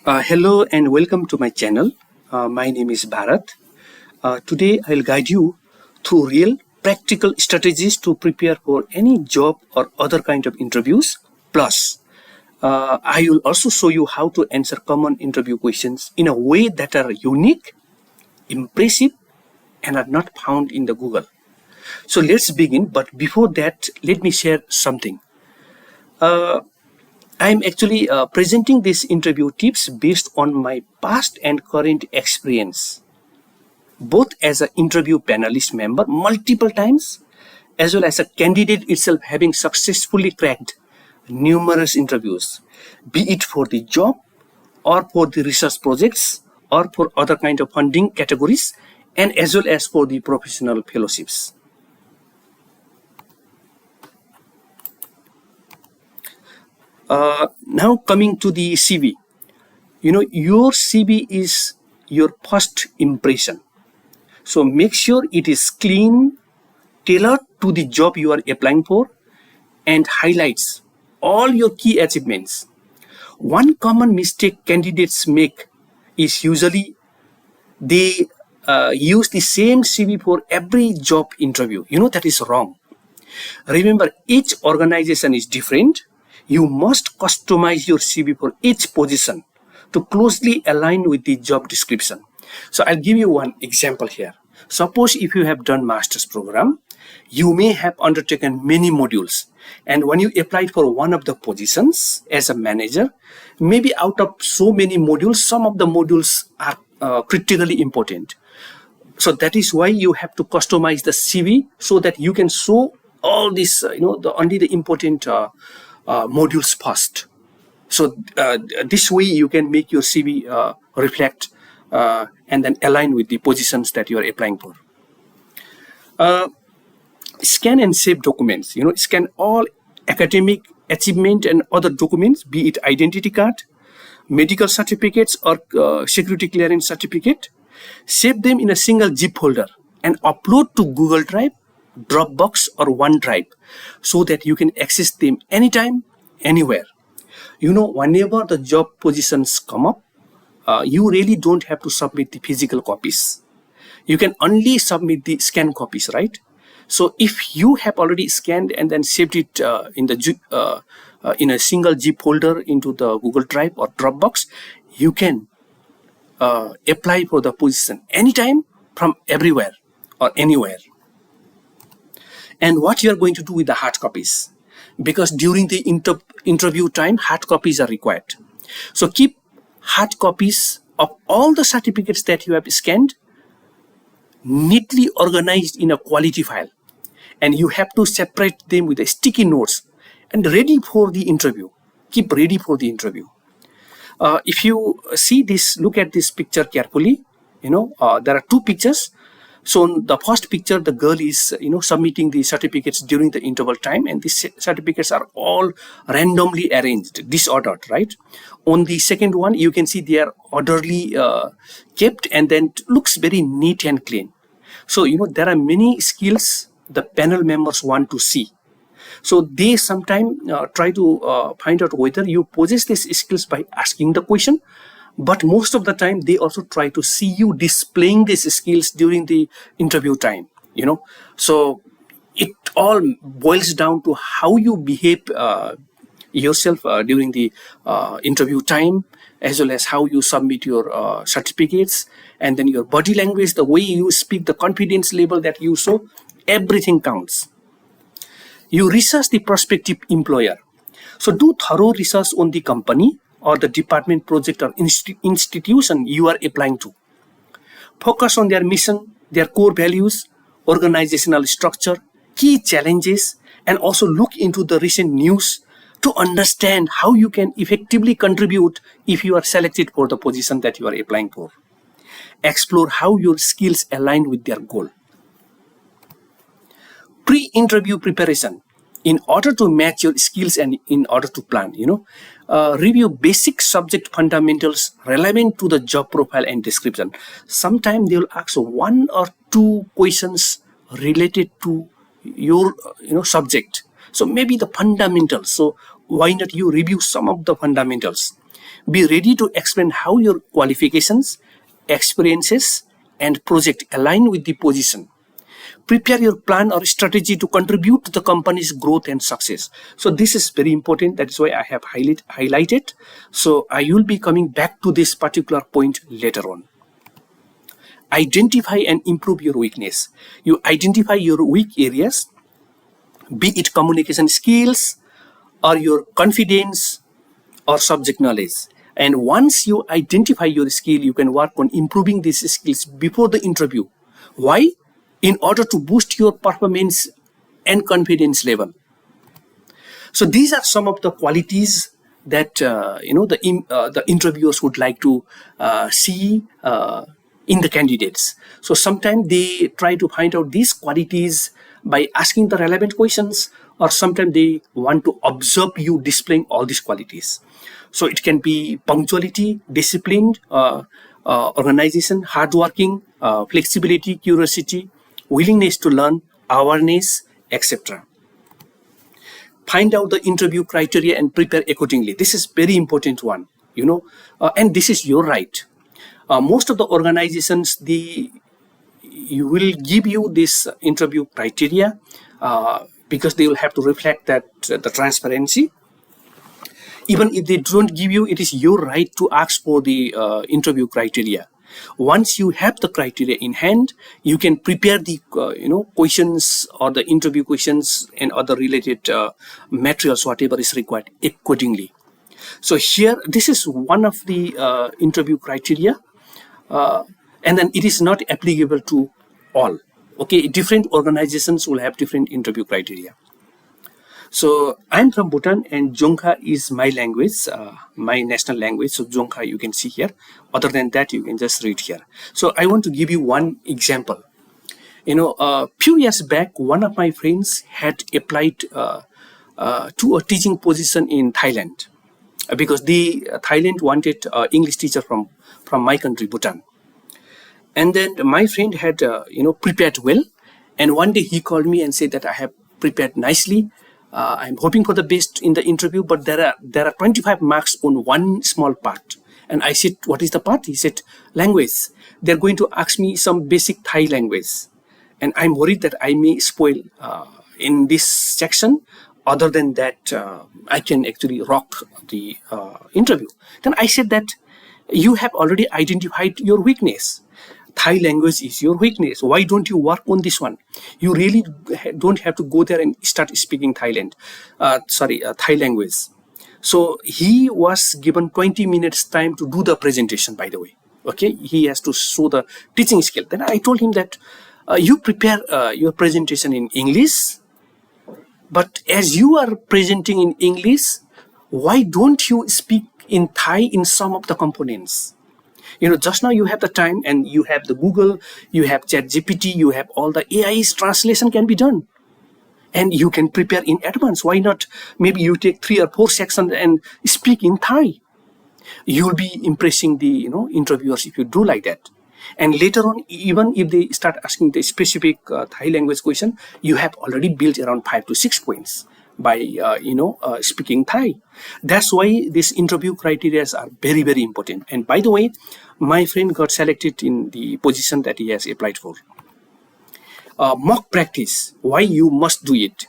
Hello and welcome to my channel. My name is Bharat. Today I'll guide you through real practical strategies to prepare for any job or other kind of interviews. Plus, I will also show you how to answer common interview questions in a way that are unique, impressive, and are not found in the Google. So let's begin. But before that, let me share something. I'm actually presenting these interview tips based on my past and current experience, both as an interview panelist member multiple times, as well as a candidate itself having successfully cracked numerous interviews, be it for the job or for the research projects or for other kind of funding categories, and as well as for the professional fellowships. Now coming to the CV, your CV is your first impression. So make sure it is clean, tailored to the job you are applying for, and highlights all your key achievements. One common mistake candidates make is usually they use the same CV for every job interview. That is wrong. Remember, each organization is different. You must customize your CV for each position to closely align with the job description. So I'll give you one example here. Suppose if you have done master's program, you may have undertaken many modules. And when you applied for one of the positions as a manager, maybe out of so many modules, some of the modules are critically important. So that is why you have to customize the CV so that you can show all this, only the important modules first. So this way you can make your CV reflect and then align with the positions that you are applying for. Scan and save documents. Scan all academic achievement and other documents, be it identity card, medical certificates, or security clearance certificate. Save them in a single zip folder and upload to Google Drive, Dropbox, or OneDrive so that you can access them anytime, anywhere. Whenever the job positions come up, you really don't have to submit the physical copies. You can only submit the scanned copies, right? So if you have already scanned and then saved it in a single zip folder into the Google Drive or Dropbox, you can apply for the position anytime from everywhere or anywhere. And what you are going to do with the hard copies, because during the interview time, hard copies are required. So keep hard copies of all the certificates that you have scanned neatly organized in a quality file. And you have to separate them with the sticky notes and ready for the interview. Keep ready for the interview. If you see this, look at this picture carefully. There are two pictures. So in the first picture, the girl is, submitting the certificates during the interval time, and these certificates are all randomly arranged, disordered, right? On the second one, you can see they are orderly kept and then looks very neat and clean. So, there are many skills the panel members want to see. So they sometimes try to find out whether you possess these skills by asking the question. But most of the time, they also try to see you displaying these skills during the interview time, So it all boils down to how you behave yourself during the interview time, as well as how you submit your certificates, and then your body language, the way you speak, the confidence level that you show, everything counts. You research the prospective employer. So do thorough research on the company or the department, project, or institution you are applying to. Focus on their mission, their core values, organizational structure, key challenges, and also look into the recent news to understand how you can effectively contribute if you are selected for the position that you are applying for. Explore how your skills align with their goal. Pre-interview preparation. In order to match your skills and in order to plan, review basic subject fundamentals relevant to the job profile and description. Sometimes they will ask one or two questions related to your subject. So maybe the fundamentals. So why not you review some of the fundamentals? Be ready to explain how your qualifications, experiences, and project align with the position. Prepare your plan or strategy to contribute to the company's growth and success. So this is very important. That is why I have highlighted. So I will be coming back to this particular point later on. Identify and improve your weakness. You identify your weak areas, be it communication skills or your confidence or subject knowledge. And once you identify your skill, you can work on improving these skills before the interview. Why? In order to boost your performance and confidence level. So these are some of the qualities that the interviewers would like to see in the candidates. So sometimes they try to find out these qualities by asking the relevant questions, or sometimes they want to observe you displaying all these qualities. So it can be punctuality, discipline, organization, hardworking, flexibility, curiosity, willingness to learn, awareness, etc. Find out the interview criteria and prepare accordingly. This is very important one, and this is your right. Most of the organizations, you will give you this interview criteria because they will have to reflect that the transparency. Even if they don't give you, it is your right to ask for the interview criteria. Once you have the criteria in hand, you can prepare the questions or the interview questions and other related materials, whatever is required, accordingly. So here, this is one of the interview criteria, and then it is not applicable to all. Okay, different organizations will have different interview criteria. So I'm from Bhutan, and Dzongkha is my language, my national language. So Dzongkha you can see here. Other than that, you can just read here. So I want to give you one example. A few years back, one of my friends had applied to a teaching position in Thailand because Thailand wanted an English teacher from my country, Bhutan. And then my friend had prepared well, and one day he called me and said that I have prepared nicely. I'm hoping for the best in the interview, but there are 25 marks on one small part. And I said, what is the part? He said, language. They're going to ask me some basic Thai language. And I'm worried that I may spoil in this section. Other than that, I can actually rock the interview. Then I said that you have already identified your weakness. Thai language is your weakness. Why don't you work on this one? You really don't have to go there and start speaking Thai language. So he was given 20 minutes time to do the presentation, by the way. Okay, he has to show the teaching skill. Then I told him that you prepare your presentation in English, but as you are presenting in English, why don't you speak in Thai in some of the components? Just now you have the time and you have the Google, you have ChatGPT, you have all the AI's translation can be done. And you can prepare in advance. Why not? Maybe you take 3 or 4 sections and speak in Thai. You'll be impressing the interviewers if you do like that. And later on, even if they start asking the specific Thai language question, you have already built around 5 to 6 points by speaking Thai. That's why these interview criteria are very, very important. And by the way, my friend got selected in the position that he has applied for. Mock practice, why you must do it,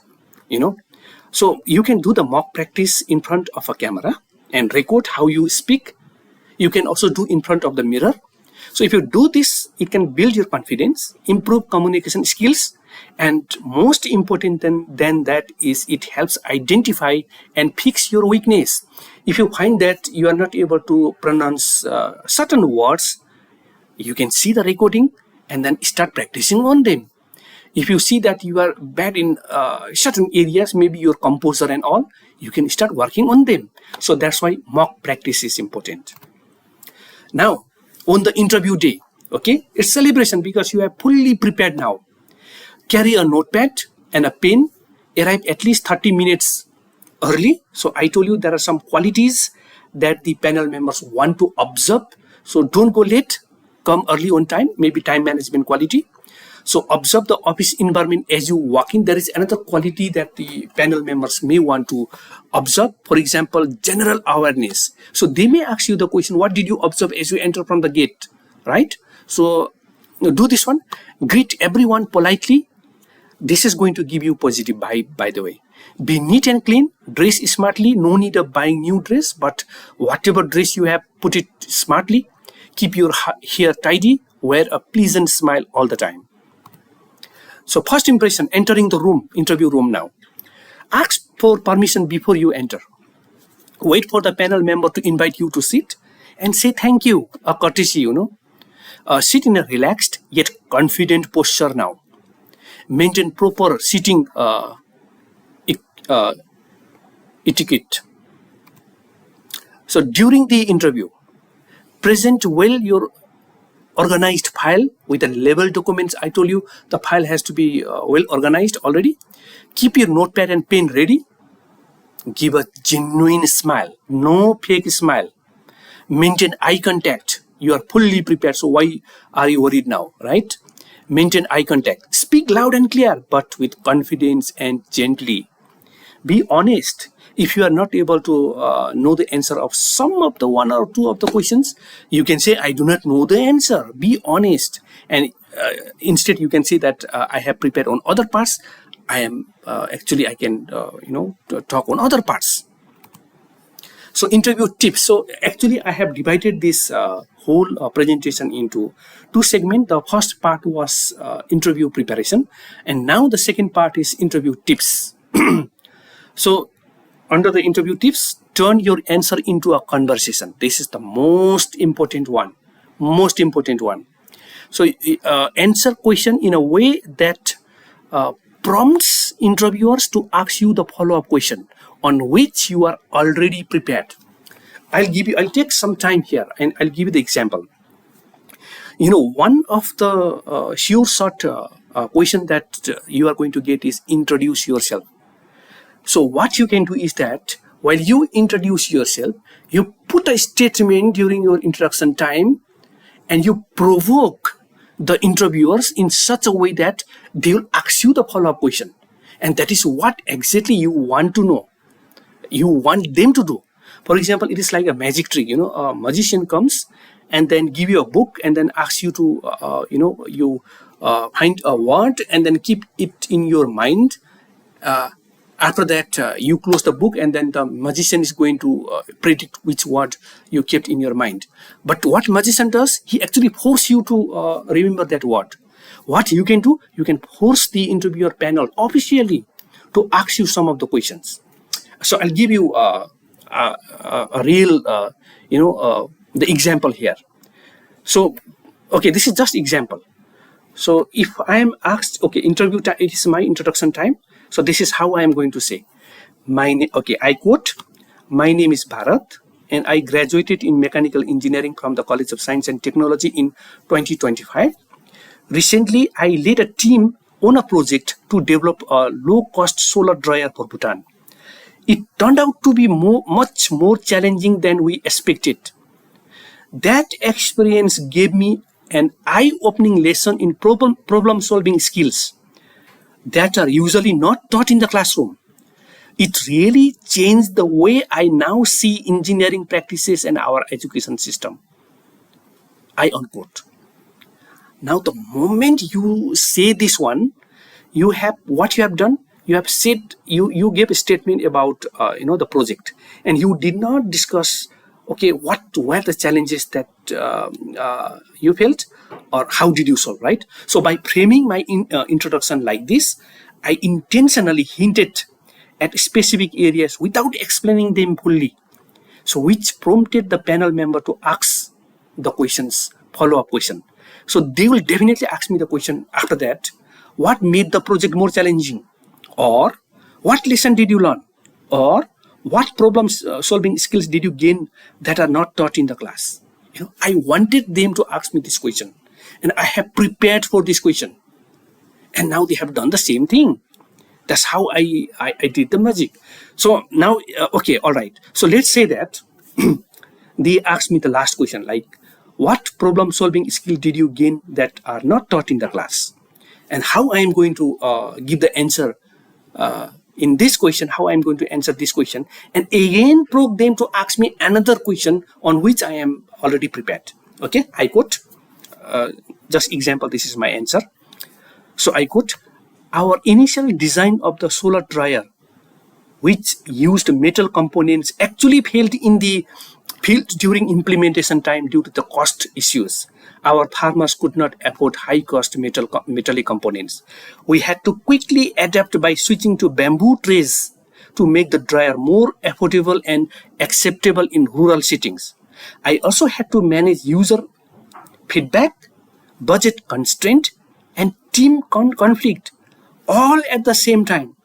So you can do the mock practice in front of a camera and record how you speak. You can also do in front of the mirror. So if you do this, it can build your confidence, improve communication skills, and most important than that is it helps identify and fix your weakness. If you find that you are not able to pronounce certain words, you can see the recording and then start practicing on them. If you see that you are bad in certain areas, maybe your composure and all, you can start working on them. So that's why mock practice is important. Now, on the interview day, okay, it's celebration because you are fully prepared now. Carry a notepad and a pen, arrive at least 30 minutes early. So I told you there are some qualities that the panel members want to observe. So don't go late, come early on time, maybe time management quality. So observe the office environment as you walk in. There is another quality that the panel members may want to observe. For example, general awareness. So they may ask you the question, what did you observe as you enter from the gate, right? So do this one. Greet everyone politely. This is going to give you positive vibe, by the way. Be neat and clean, dress smartly. No need of buying new dress, but whatever dress you have, put it smartly. Keep your hair tidy. Wear a pleasant smile all the time. So first impression, entering the room, interview room now. Ask for permission before you enter. Wait for the panel member to invite you to sit and say thank you, a courtesy, sit in a relaxed yet confident posture now. Maintain proper sitting etiquette. So during the interview, present well your organized file with the labeled documents. I told you the file has to be well organized already. Keep your notepad and pen ready. Give a genuine smile, no fake smile. Maintain eye contact. You are fully prepared, so why are you worried now, right? Maintain eye contact. Speak loud and clear, but with confidence and gently. Be honest. If you are not able to know the answer of some of the one or two of the questions, you can say, I do not know the answer. Be honest. And instead, you can say that I have prepared on other parts. I am actually, I can, talk on other parts. So interview tips. So actually, I have divided this whole presentation into two segments. The first part was interview preparation. And now the second part is interview tips. So under the interview tips, turn your answer into a conversation. This is the most important one. Most important one. So answer question in a way that prompts interviewers to ask you the follow-up question on which you are already prepared. I'll take some time here and I'll give you the example. One of the sure shot question that you are going to get is introduce yourself. So what you can do is that while you introduce yourself, you put a statement during your introduction time and you provoke the interviewers in such a way that they will ask you the follow-up question. And that is what exactly you want to know. You want them to do. For example, it is like a magic trick. A magician comes and then give you a book and then asks you to, find a word and then keep it in your mind. After that, you close the book and then the magician is going to predict which word you kept in your mind. But what magician does, he actually forces you to remember that word. What you can do, you can force the interviewer panel officially to ask you some of the questions. So I'll give you a real, the example here. So, okay, this is just example. So if I am asked, okay, interview time, it is my introduction time. So this is how I am going to say. I quote, my name is Bharat and I graduated in mechanical engineering from the College of Science and Technology in 2025. Recently, I led a team on a project to develop a low-cost solar dryer for Bhutan. It turned out to be much more challenging than we expected. That experience gave me an eye-opening lesson in problem-solving skills that are usually not taught in the classroom. It really changed the way I now see engineering practices and our education system. I unquote. Now, the moment you say this one, you have what you have done. You have said you gave a statement about the project, and you did not discuss. Okay, what were the challenges that you felt, or how did you solve? Right. So by framing my introduction like this, I intentionally hinted at specific areas without explaining them fully. So which prompted the panel member to ask the questions, follow-up question. So they will definitely ask me the question after that, what made the project more challenging? Or what lesson did you learn? Or what problem solving skills did you gain that are not taught in the class? I wanted them to ask me this question. And I have prepared for this question. And now they have done the same thing. That's how I did the magic. So now, okay, all right. So let's say that they asked me the last question, like, what problem-solving skill did you gain that are not taught in the class? and how I am going to give the answer in this question, how I'm going to answer this question, and again provoke them to ask me another question on which I am already prepared. Okay, I quote, just example, this is my answer. So I quote, our initial design of the solar dryer, which used metal components, actually failed during implementation time due to the cost issues. Our farmers could not afford high-cost metallic components. We had to quickly adapt by switching to bamboo trays to make the dryer more affordable and acceptable in rural settings. I also had to manage user feedback, budget constraint, and team conflict all at the same time.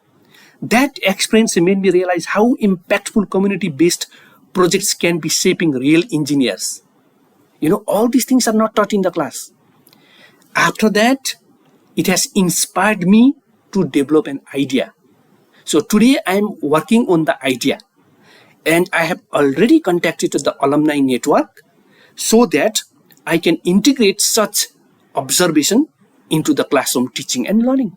That experience made me realize how impactful community-based projects can be shaping real engineers. All these things are not taught in the class. After that, it has inspired me to develop an idea. So today I am working on the idea, and I have already contacted the alumni network so that I can integrate such observation into the classroom teaching and learning.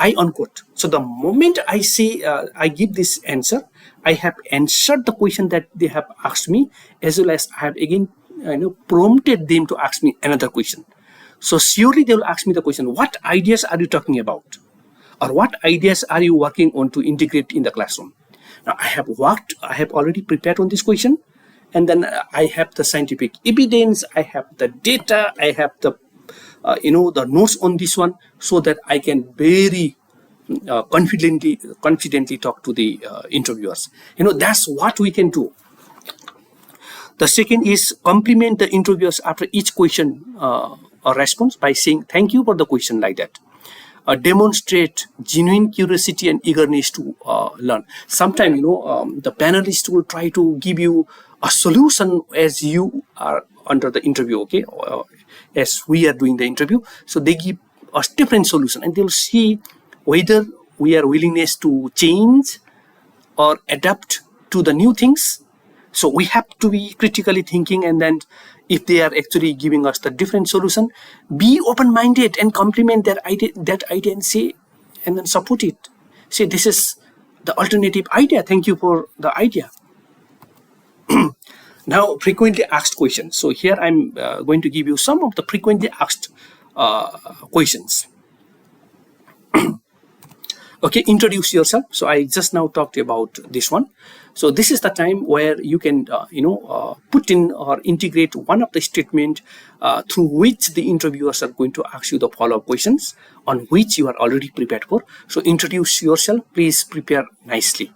I unquote. So the moment I say, I give this answer, I have answered the question that they have asked me, as well as I have again prompted them to ask me another question. So surely they will ask me the question, what ideas are you talking about? Or what ideas are you working on to integrate in the classroom? Now I have already prepared on this question, and then I have the scientific evidence, I have the data, I have the the notes on this one, so that I can very confidently talk to the interviewers. That's what we can do. The second is compliment the interviewers after each question or response by saying thank you for the question, like that. Demonstrate genuine curiosity and eagerness to learn. Sometimes the panelists will try to give you a solution as you are under the interview, okay, as we are doing the interview. So they give us different solution, and they'll see whether we are willingness to change or adapt to the new things. So we have to be critically thinking, and then if they are actually giving us the different solution, be open-minded and compliment that idea and say, and then support it. Say, this is the alternative idea. Thank you for the idea. Now, frequently asked questions. So here I'm going to give you some of the frequently asked questions. Okay, introduce yourself. So I just now talked about this one. So this is the time where you can, put in or integrate one of the statement through which the interviewers are going to ask you the follow-up questions on which you are already prepared for. So introduce yourself. Please prepare nicely.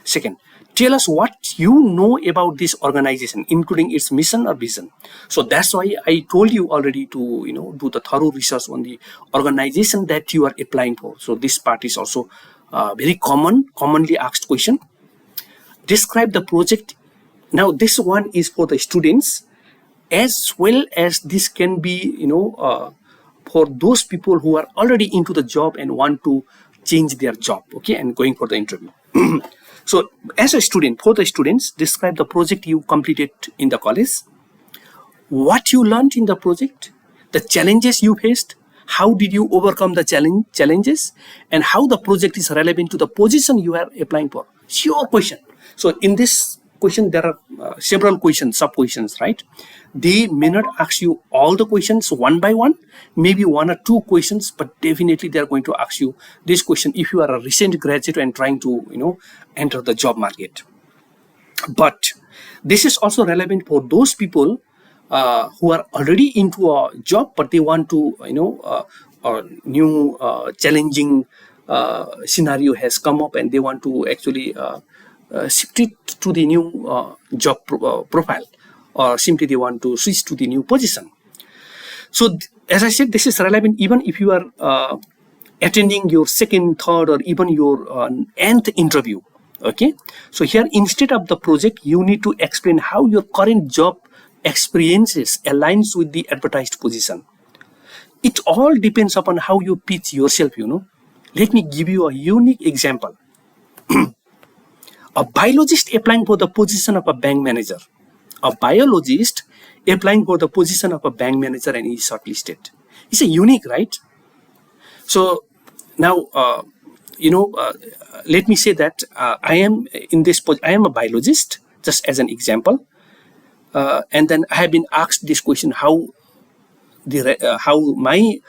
Second, tell us what you know about this organization, including its mission or vision. So that's why I told you already to, do the thorough research on the organization that you are applying for. So this part is also very commonly asked question. Describe the project. Now this one is for the students, as well as this can be, for those people who are already into the job and want to change their job, okay, and going for the interview. So as a student, for the students, describe the project you completed in the college, what you learned in the project, the challenges you faced, how did you overcome the challenges, and how the project is relevant to the position you are applying for. It's your question. So in this question, there are several questions, sub-questions, right? They may not ask you all the questions one by one, maybe one or two questions, but definitely they are going to ask you this question if you are a recent graduate and trying to, enter the job market. But this is also relevant for those people who are already into a job, but they want to, a new challenging scenario has come up, and they want to actually shift it to the new job profile, or simply they want to switch to the new position. So as I said, this is relevant even if you are attending your second, third, or even your nth interview. Okay, so here instead of the project, you need to explain how your current job experiences aligns with the advertised position. It all depends upon how you pitch yourself. Let me give you a unique example. A biologist applying for the position of a bank manager. A biologist applying for the position of a bank manager and is shortlisted. It's a unique, right? So now, let me say that I am in this. I am a biologist, just as an example, and then I have been asked this question: how my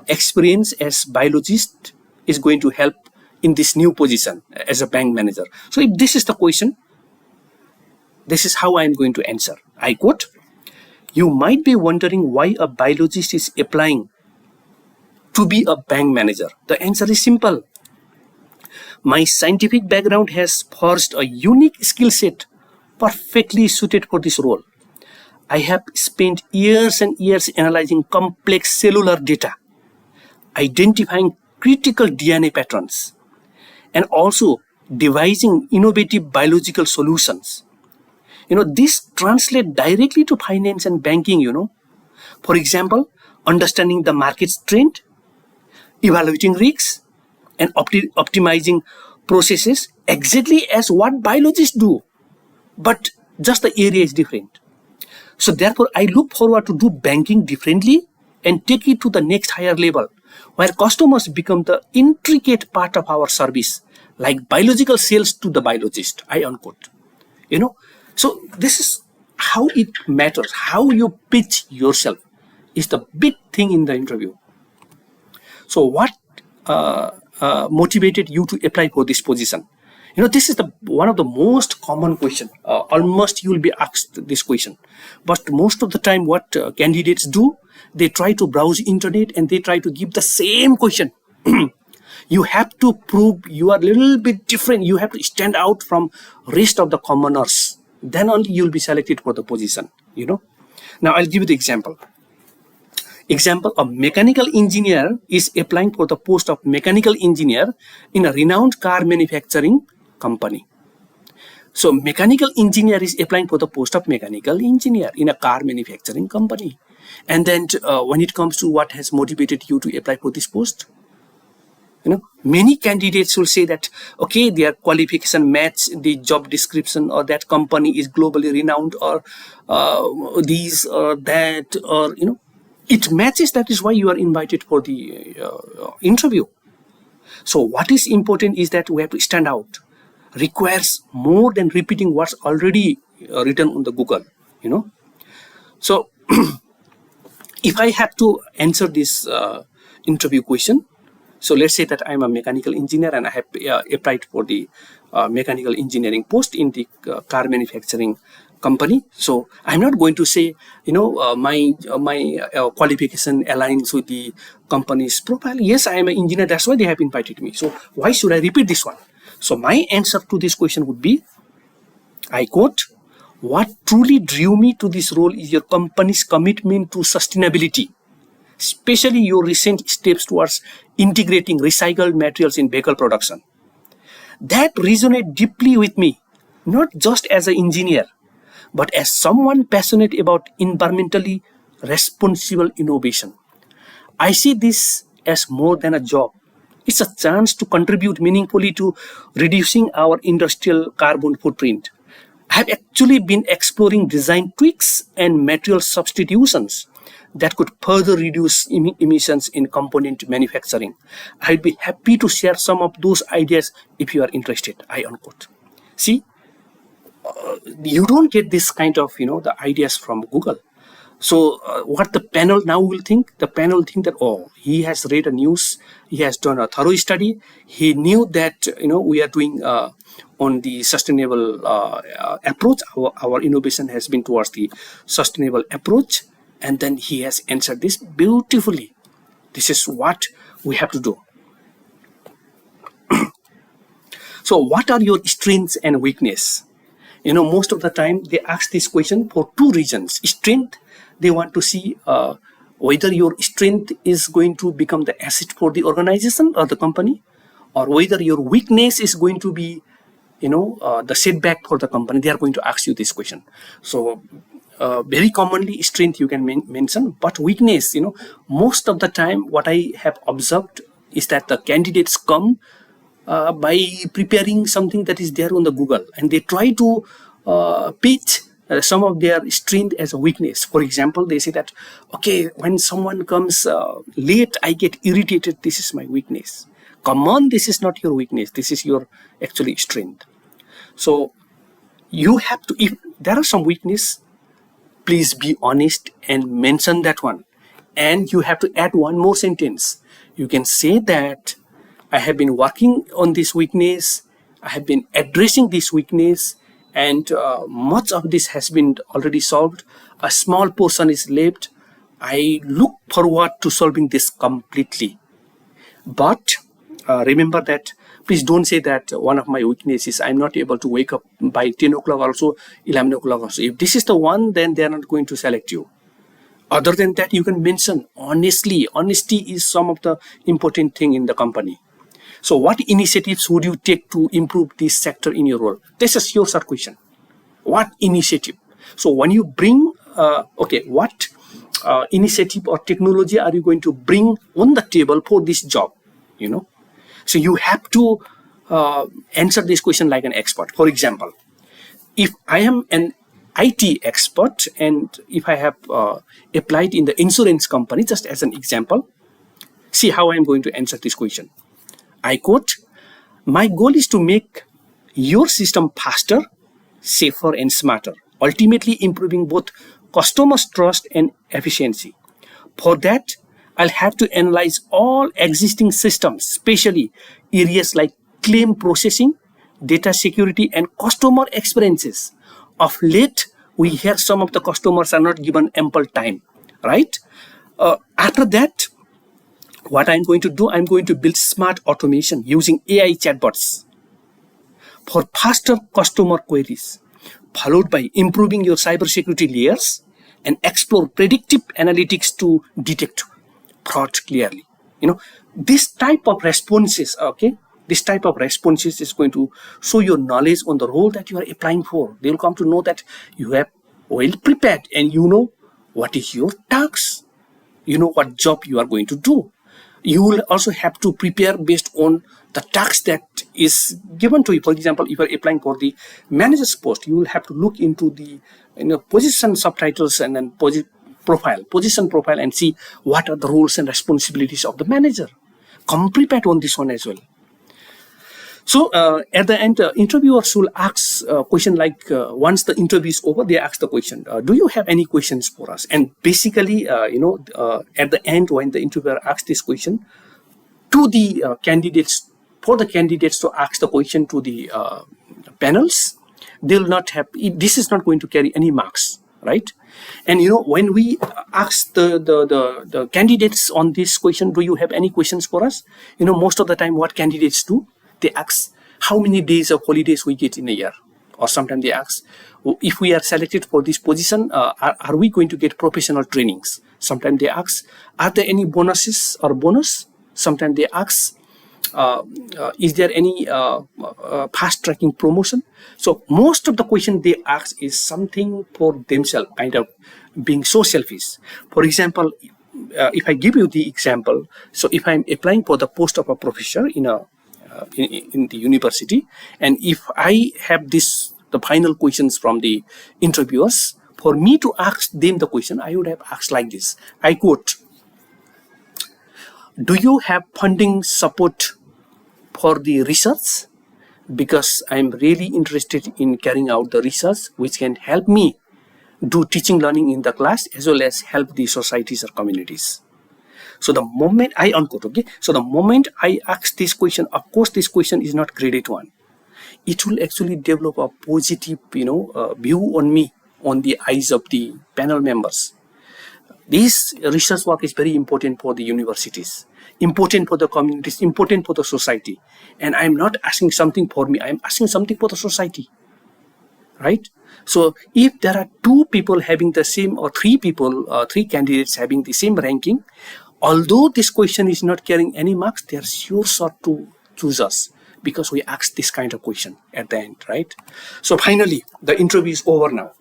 experience as biologist is going to help in this new position as a bank manager. So if this is the question, this is how I am going to answer. I quote: "You might be wondering why a biologist is applying to be a bank manager. The answer is simple. My scientific background has forged a unique skill set perfectly suited for this role. I have spent years and years analyzing complex cellular data, identifying critical DNA patterns, and also devising innovative biological solutions. This translates directly to finance and banking. For example, understanding the market's trend, evaluating risks, and optimizing processes exactly as what biologists do, but just the area is different. So therefore, I look forward to do banking differently and take it to the next higher level, where customers become the intricate part of our service, like biological sales to the biologist." I unquote. So this is how it matters. How you pitch yourself is the big thing in the interview. So what motivated you to apply for this position? This is the one of the most common question. Almost you will be asked this question, but most of the time, what candidates do, they try to browse internet and they try to give the same question. You have to prove you are a little bit different. You have to stand out from rest of the commoners. Then only you will be selected for the position. Now I'll give you the example. Example: a mechanical engineer is applying for the post of mechanical engineer in a renowned car manufacturing company. So mechanical engineer is applying for the post of mechanical engineer in a car manufacturing company. And then when it comes to what has motivated you to apply for this post, many candidates will say that, okay, their qualification match the job description, or that company is globally renowned, or these or that, or it matches. That is why you are invited for the interview. So what is important is that we have to stand out. Requires more than repeating what's already written on the Google. So if I have to answer this interview question, so let's say that I'm a mechanical engineer and I have applied for the mechanical engineering post in the car manufacturing company. So I'm not going to say, my qualification aligns with the company's profile. Yes, I am an engineer. That's why they have invited me. So why should I repeat this one? So my answer to this question would be, I quote: "What truly drew me to this role is your company's commitment to sustainability, especially your recent steps towards integrating recycled materials in vehicle production. That resonated deeply with me, not just as an engineer, but as someone passionate about environmentally responsible innovation. I see this as more than a job. It's a chance to contribute meaningfully to reducing our industrial carbon footprint. I have actually been exploring design tweaks and material substitutions that could further reduce emissions in component manufacturing. I'd be happy to share some of those ideas if you are interested." I unquote. See, you don't get this kind of, the ideas from Google. So what the panel now will think? The panel will think that, oh, he has read a news, he has done a thorough study, he knew that, we are doing on the sustainable approach. Our innovation has been towards the sustainable approach. And then he has answered this beautifully. This is what we have to do. So what are your strengths and weakness? Most of the time they ask this question for two reasons. Strength, they want to see whether your strength is going to become the asset for the organization or the company, or whether your weakness is going to be, the setback for the company. They are going to ask you this question. So very commonly strength you can mention, but weakness, most of the time what I have observed is that the candidates come by preparing something that is there on the Google, and they try to pitch some of their strength as a weakness. For example, they say that, okay, when someone comes late, I get irritated. This is my weakness. Come on, this is not your weakness. This is your actually strength. So you have to, if there are some weakness, please be honest and mention that one. And you have to add one more sentence. You can say that I have been working on this weakness, I have been addressing this weakness, and much of this has been already solved. A small portion is left. I look forward to solving this completely. But remember that, please don't say that one of my weaknesses, I'm not able to wake up by 10 o'clock also, 11 o'clock also. If this is the one, then they're not going to select you. Other than that, you can mention honestly. Honesty is some of the important thing in the company. So what initiatives would you take to improve this sector in your role? This is your third question. What initiative? So when you bring, what initiative or technology are you going to bring on the table for this job? So you have to answer this question like an expert. For example, if I am an IT expert and if I have applied in the insurance company, just as an example, see how I'm going to answer this question. I quote, my goal is to make your system faster, safer, and smarter, ultimately improving both customers' trust and efficiency. For that, I'll have to analyze all existing systems, especially areas like claim processing, data security, and customer experiences. Of late, we hear some of the customers are not given ample time, right? After that, what I'm going to do, I'm going to build smart automation using AI chatbots for faster customer queries, followed by improving your cybersecurity layers and explore predictive analytics to detect fraud clearly. This type of responses, this type of responses is going to show your knowledge on the role that you are applying for. They will come to know that you have well prepared and you know what is your task. You know what job you are going to do. You will also have to prepare based on the task that is given to you. For example, if you are applying for the manager's post, you will have to look into the position subtitles and then position profile and see what are the roles and responsibilities of the manager. Come prepared on this one as well. So at the end, interviewers will ask a question like, once the interview is over, they ask the question, do you have any questions for us? And basically, at the end, when the interviewer asks this question to the candidates, for the candidates to ask the question to the panels, they will not have, this is not going to carry any marks, right? And when we ask the candidates on this question, do you have any questions for us? Most of the time what candidates do, they ask how many days of holidays we get in a year. Or sometimes they ask, if we are selected for this position, are we going to get professional trainings? Sometimes they ask, are there any bonuses or bonus? Sometimes they ask, is there any fast tracking promotion? So most of the question they ask is something for themselves, kind of being so selfish. For example, if I give you the example, so if I'm applying for the post of a professor in the university, and if I have the final questions from the interviewers, for me to ask them the question, I would have asked like this. I quote, do you have funding support for the research? Because I'm really interested in carrying out the research which can help me do teaching learning in the class as well as help the societies or communities. So the moment I unquote, so the moment I ask this question, of course this question is not graded one. It will actually develop a positive, view on me, on the eyes of the panel members. This research work is very important for the universities, important for the communities, important for the society. And I'm not asking something for me, I'm asking something for the society, right? So if there are two people having the same, or three candidates having the same ranking, although this question is not carrying any marks, they are sure to choose us because we asked this kind of question at the end, right? So finally, the interview is over now.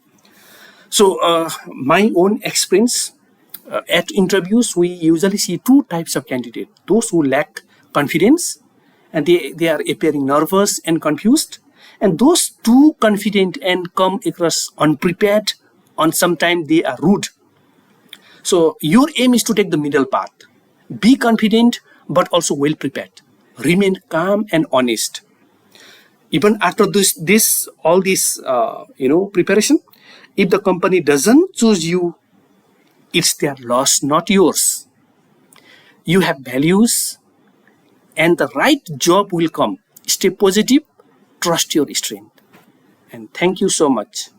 So my own experience, at interviews, we usually see two types of candidates. Those who lack confidence and they are appearing nervous and confused. And those too confident and come across unprepared, and sometimes they are rude. So your aim is to take the middle path. Be confident, but also well prepared. Remain calm and honest. Even after all this preparation, if the company doesn't choose you, it's their loss, not yours. You have values, and the right job will come. Stay positive, trust your strength. And thank you so much.